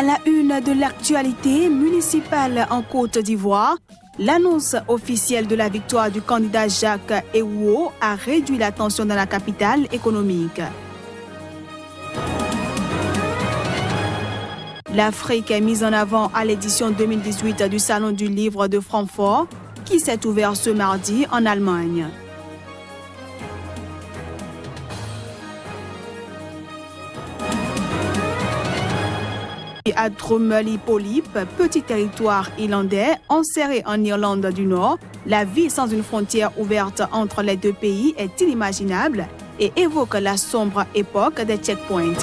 À la une de l'actualité municipale en Côte d'Ivoire, l'annonce officielle de la victoire du candidat Jacques Ewuo a réduit la tension dans la capitale économique. L'Afrique est mise en avant à l'édition 2018 du Salon du Livre de Francfort, qui s'est ouvert ce mardi en Allemagne. À Drumully-Polype, petit territoire irlandais enserré en Irlande du Nord, la vie sans une frontière ouverte entre les deux pays est inimaginable et évoque la sombre époque des checkpoints.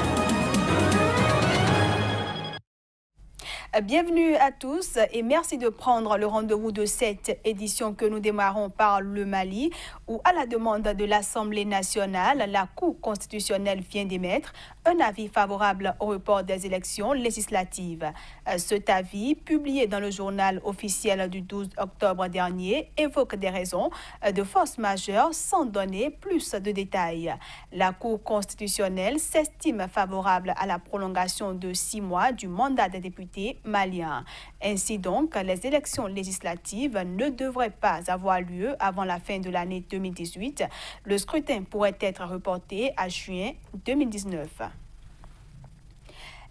Bienvenue à tous et merci de prendre le rendez-vous de cette édition que nous démarrons par le Mali, où à la demande de l'Assemblée nationale, la Cour constitutionnelle vient d'émettre un avis favorable au report des élections législatives. Cet avis, publié dans le journal officiel du 12 octobre dernier, évoque des raisons de force majeure sans donner plus de détails. La Cour constitutionnelle s'estime favorable à la prolongation de 6 mois du mandat des députés maliens. Ainsi donc, les élections législatives ne devraient pas avoir lieu avant la fin de l'année 2018. Le scrutin pourrait être reporté à juin 2019.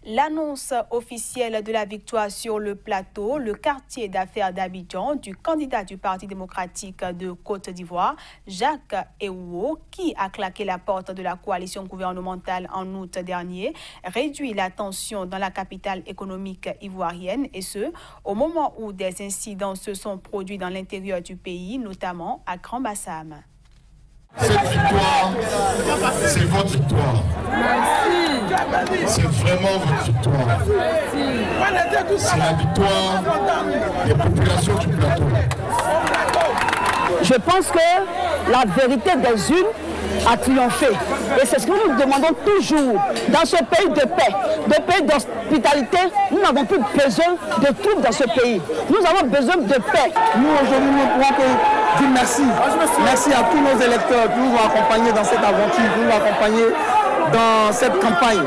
L'annonce officielle de la victoire sur le plateau, le quartier d'affaires d'Abidjan, du candidat du Parti démocratique de Côte d'Ivoire, Jacques Ewuo, qui a claqué la porte de la coalition gouvernementale en août dernier, réduit la tension dans la capitale économique ivoirienne, et ce, au moment où des incidents se sont produits dans l'intérieur du pays, notamment à Grand-Bassam. Cette victoire, c'est votre victoire. C'est vraiment votre victoire. C'est la victoire des populations du plateau. Je pense que la vérité des urnes a triomphé. Et c'est ce que nous demandons toujours. Dans ce pays de paix, d'hospitalité, nous n'avons plus besoin de troupes dans ce pays. Nous avons besoin de paix. Nous, aujourd'hui, nous ne pouvons que dire merci. Merci à tous nos électeurs qui nous ont accompagnés dans cette aventure, qui nous ont accompagnés dans cette campagne.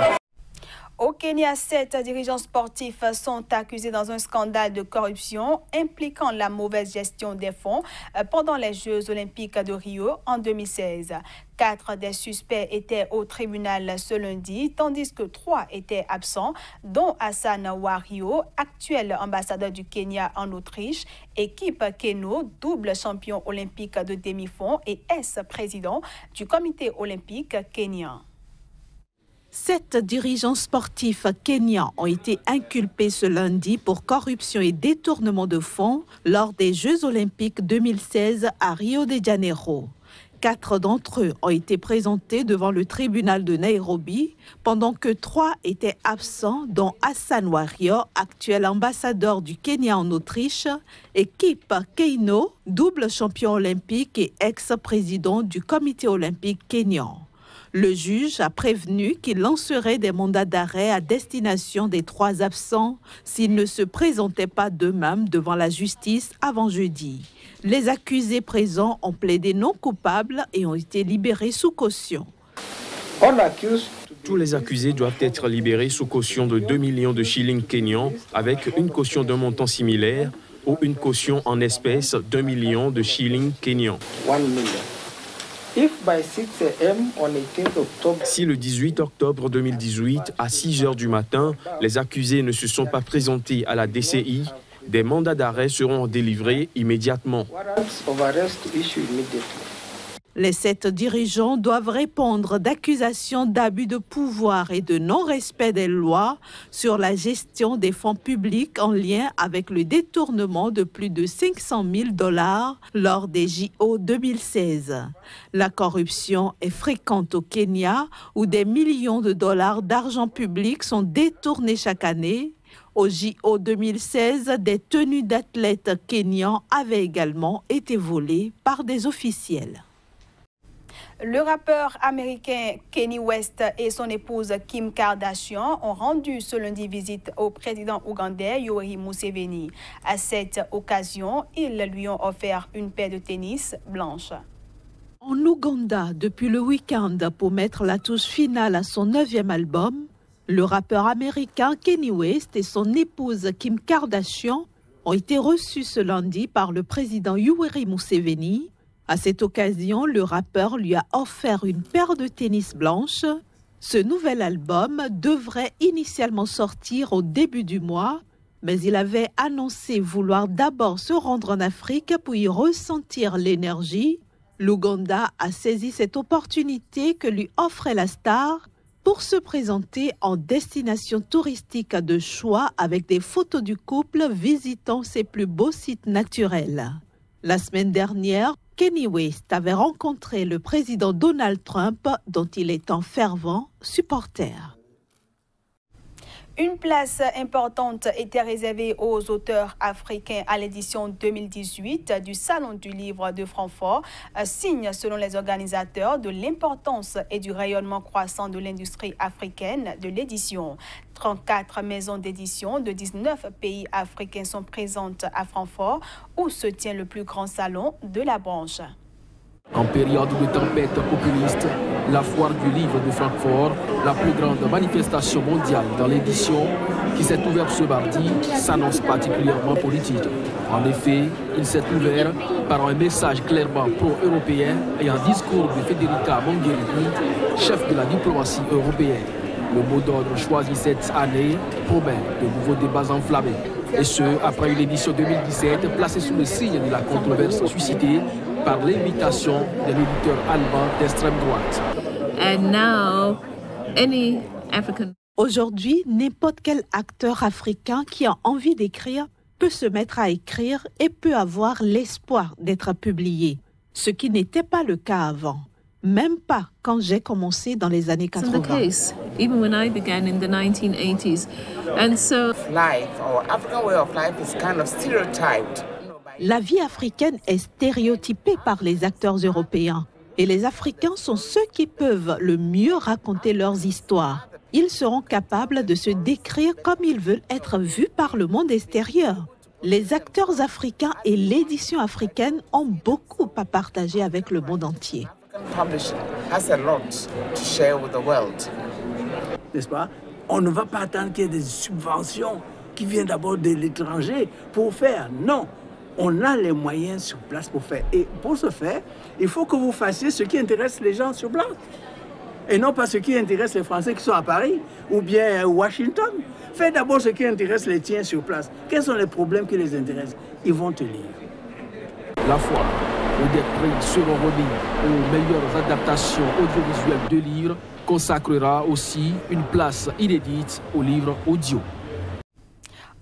Au Kenya, 7 dirigeants sportifs sont accusés dans un scandale de corruption impliquant la mauvaise gestion des fonds pendant les Jeux olympiques de Rio en 2016. 4 des suspects étaient au tribunal ce lundi, tandis que 3 étaient absents, dont Hassan Wario, actuel ambassadeur du Kenya en Autriche, et Kip Keino, double champion olympique de demi-fond et ex-président du comité olympique kenyan. 7 dirigeants sportifs kenyans ont été inculpés ce lundi pour corruption et détournement de fonds lors des Jeux olympiques 2016 à Rio de Janeiro. 4 d'entre eux ont été présentés devant le tribunal de Nairobi, pendant que 3 étaient absents, dont Hassan Wario, actuel ambassadeur du Kenya en Autriche, et Kip Keino, double champion olympique et ex-président du comité olympique kenyan. Le juge a prévenu qu'il lancerait des mandats d'arrêt à destination des 3 absents s'ils ne se présentaient pas d'eux-mêmes devant la justice avant jeudi. Les accusés présents ont plaidé non coupables et ont été libérés sous caution. Tous les accusés doivent être libérés sous caution de 2 millions de shillings kenyans avec une caution d'un montant similaire ou une caution en espèces d'1 million de shillings kenyans. Si le 18 octobre 2018, à 6 heures du matin, les accusés ne se sont pas présentés à la DCI, des mandats d'arrêt seront délivrés immédiatement. Les 7 dirigeants doivent répondre d'accusations d'abus de pouvoir et de non-respect des lois sur la gestion des fonds publics en lien avec le détournement de plus de 500 000 $ lors des JO 2016. La corruption est fréquente au Kenya, où des millions de dollars d'argent public sont détournés chaque année. Au JO 2016, des tenues d'athlètes kenyans avaient également été volées par des officiels. Le rappeur américain Kanye West et son épouse Kim Kardashian ont rendu ce lundi visite au président ougandais Yoweri Museveni. À cette occasion, ils lui ont offert une paire de tennis blanche. En Ouganda, depuis le week-end, pour mettre la touche finale à son 9e album, Le rappeur américain Kanye West et son épouse Kim Kardashian ont été reçus ce lundi par le président Yoweri Museveni. À cette occasion, le rappeur lui a offert une paire de tennis blanches. Ce nouvel album devrait initialement sortir au début du mois, mais il avait annoncé vouloir d'abord se rendre en Afrique pour y ressentir l'énergie. L'Ouganda a saisi cette opportunité que lui offrait la star pour se présenter en destination touristique de choix avec des photos du couple visitant ses plus beaux sites naturels. La semaine dernière, Kanye West avait rencontré le président Donald Trump, dont il est un fervent supporter. Une place importante était réservée aux auteurs africains à l'édition 2018 du Salon du Livre de Francfort, signe selon les organisateurs de l'importance et du rayonnement croissant de l'industrie africaine de l'édition. 34 maisons d'édition de 19 pays africains sont présentes à Francfort, où se tient le plus grand salon de la branche. En période de tempête populiste, la foire du livre de Francfort, la plus grande manifestation mondiale dans l'édition, qui s'est ouverte ce mardi, s'annonce particulièrement politique. En effet, il s'est ouvert par un message clairement pro-européen et un discours de Federica Mogherini, chef de la diplomatie européenne. Le mot d'ordre choisi cette année promet de nouveaux débats enflammés. Et ce, après une édition 2017 placée sous le signe de la controverse suscitée par l'invitation de l'éditeur allemand d'extrême droite. Aujourd'hui, n'importe quel acteur africain qui a envie d'écrire peut se mettre à écrire et peut avoir l'espoir d'être publié, ce qui n'était pas le cas avant. Même pas quand j'ai commencé dans les années 80. Even when I began in the 1980s. And so la vie africaine est stéréotypée par les acteurs européens. Et les Africains sont ceux qui peuvent le mieux raconter leurs histoires. Ils seront capables de se décrire comme ils veulent être vus par le monde extérieur. Les acteurs africains et l'édition africaine ont beaucoup à partager avec le monde entier. N'est-ce pas? On ne va pas attendre qu'il y ait des subventions qui viennent d'abord de l'étranger pour faire. Non, on a les moyens sur place pour faire. Et pour ce faire, il faut que vous fassiez ce qui intéresse les gens sur place. Et non pas ce qui intéresse les Français qui sont à Paris ou bien à Washington. Fais d'abord ce qui intéresse les tiens sur place. Quels sont les problèmes qui les intéressent? Ils vont te lire. La fois où des prix seront remis aux meilleures adaptations audiovisuelles de livres consacrera aussi une place inédite aux livres audio.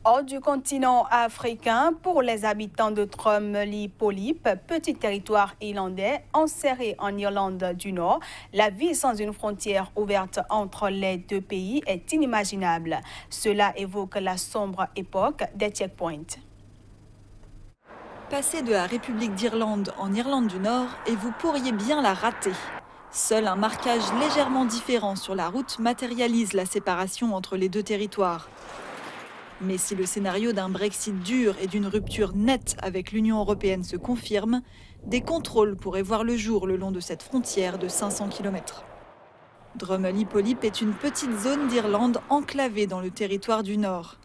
Hors du continent africain, pour les habitants de Drumley-Polyp, petit territoire irlandais enserré en Irlande du Nord, la vie sans une frontière ouverte entre les deux pays est inimaginable. Cela évoque la sombre époque des checkpoints. Passez de la République d'Irlande en Irlande du Nord et vous pourriez bien la rater. Seul un marquage légèrement différent sur la route matérialise la séparation entre les deux territoires. Mais si le scénario d'un Brexit dur et d'une rupture nette avec l'Union européenne se confirme, des contrôles pourraient voir le jour le long de cette frontière de 500 km. Drumley-Polyp est une petite zone d'Irlande enclavée dans le territoire du Nord.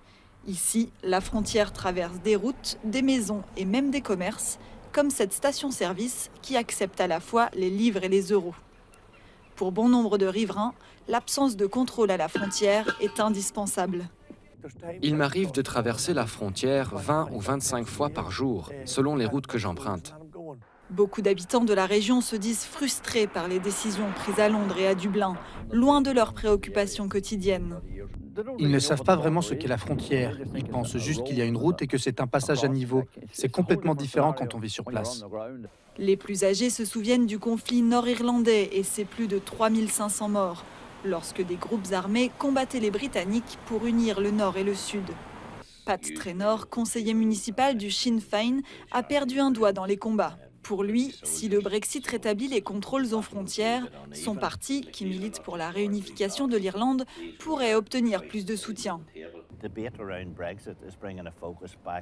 Ici, la frontière traverse des routes, des maisons et même des commerces, comme cette station-service qui accepte à la fois les livres et les euros. Pour bon nombre de riverains, l'absence de contrôle à la frontière est indispensable. Il m'arrive de traverser la frontière 20 ou 25 fois par jour, selon les routes que j'emprunte. Beaucoup d'habitants de la région se disent frustrés par les décisions prises à Londres et à Dublin, loin de leurs préoccupations quotidiennes. Ils ne savent pas vraiment ce qu'est la frontière. Ils pensent juste qu'il y a une route et que c'est un passage à niveau. C'est complètement différent quand on vit sur place. Les plus âgés se souviennent du conflit nord-irlandais et ses plus de 3500 morts, lorsque des groupes armés combattaient les Britanniques pour unir le Nord et le Sud. Pat Traynor, conseiller municipal du Sinn Féin, a perdu un doigt dans les combats. Pour lui, si le Brexit rétablit les contrôles aux frontières, son parti, qui milite pour la réunification de l'Irlande, pourrait obtenir plus de soutien.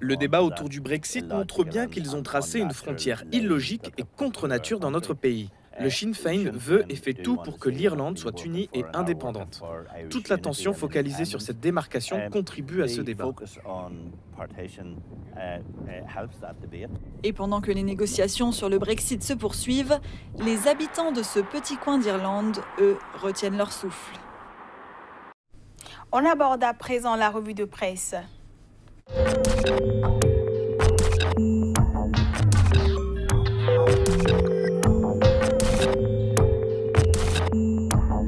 Le débat autour du Brexit montre bien qu'ils ont tracé une frontière illogique et contre nature dans notre pays. Le Sinn Féin veut et fait tout pour que l'Irlande soit unie et indépendante. Toute l'attention focalisée sur cette démarcation contribue à ce débat. Et pendant que les négociations sur le Brexit se poursuivent, les habitants de ce petit coin d'Irlande, eux, retiennent leur souffle. On aborde à présent la revue de presse.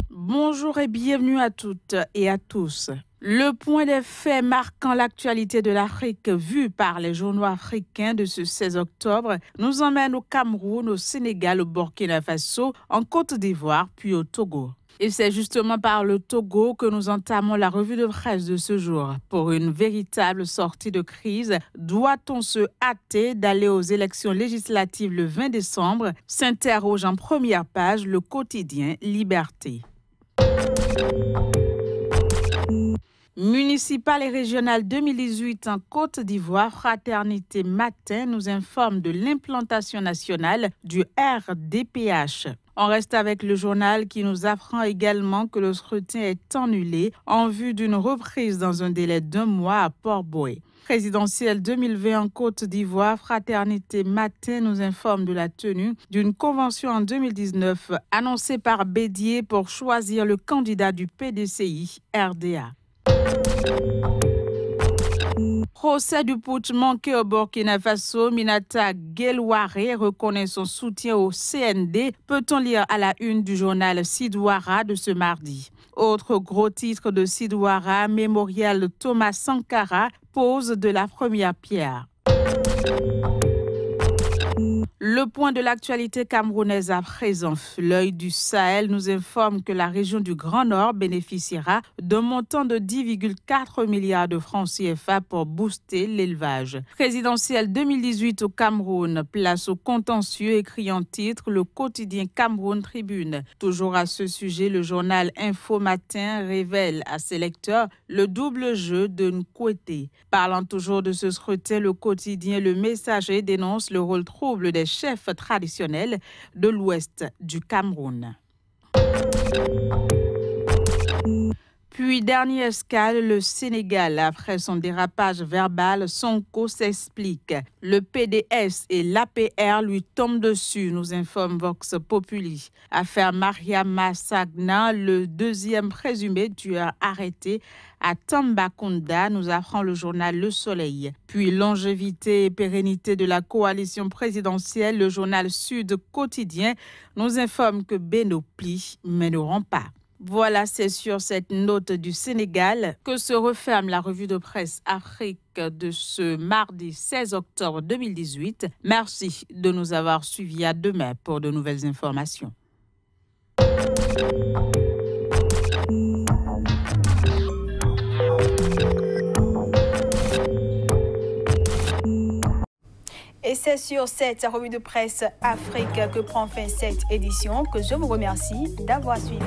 Bonjour et bienvenue à toutes et à tous. Le point des faits marquant l'actualité de l'Afrique vue par les journaux africains de ce 16 octobre nous emmène au Cameroun, au Sénégal, au Burkina Faso, en Côte d'Ivoire, puis au Togo. Et c'est justement par le Togo que nous entamons la revue de presse de ce jour. Pour une véritable sortie de crise, doit-on se hâter d'aller aux élections législatives le 20 décembre? S'interroge en première page le quotidien Liberté. Municipal et régional 2018 en Côte d'Ivoire, Fraternité Matin nous informe de l'implantation nationale du RDPH. On reste avec le journal qui nous apprend également que le scrutin est annulé en vue d'une reprise dans un délai d'1 mois à Port-Boué. Présidentielle 2020 en Côte d'Ivoire, Fraternité Matin nous informe de la tenue d'une convention en 2019 annoncée par Bédier pour choisir le candidat du PDCI RDA. Procès du putsch manqué au Burkina Faso, Minata Guelwaré reconnaît son soutien au CND, peut-on lire à la une du journal Sidouara de ce mardi. Autre gros titre de Sidouara, mémorial Thomas Sankara pose de la première pierre. Le point de l'actualité camerounaise à présent. L'œil du Sahel nous informe que la région du Grand Nord bénéficiera d'un montant de 10,4 milliards de francs CFA pour booster l'élevage. Présidentielle 2018 au Cameroun, place au contentieux, écrit en titre le quotidien Cameroun Tribune. Toujours à ce sujet, le journal Info Matin révèle à ses lecteurs le double jeu de Nkwete. Parlant toujours de ce scrutin, le quotidien Le Messager dénonce le rôle trouble des chefs traditionnels de l'ouest du Cameroun. Puis, dernière escale, le Sénégal. Après son dérapage verbal, Sonko s'explique. Le PDS et l'APR lui tombent dessus, nous informe Vox Populi. Affaire Mariama Sagna, le deuxième présumé tueur arrêté à Tambacounda, nous apprend le journal Le Soleil. Puis, longévité et pérennité de la coalition présidentielle, le journal Sud Quotidien nous informe que Beno plie, mais ne rend pas. Voilà, c'est sur cette note du Sénégal que se referme la revue de presse Afrique de ce mardi 16 octobre 2018. Merci de nous avoir suivis. À demain pour de nouvelles informations. Et c'est sur cette revue de presse Afrique que prend fin cette édition que je vous remercie d'avoir suivi.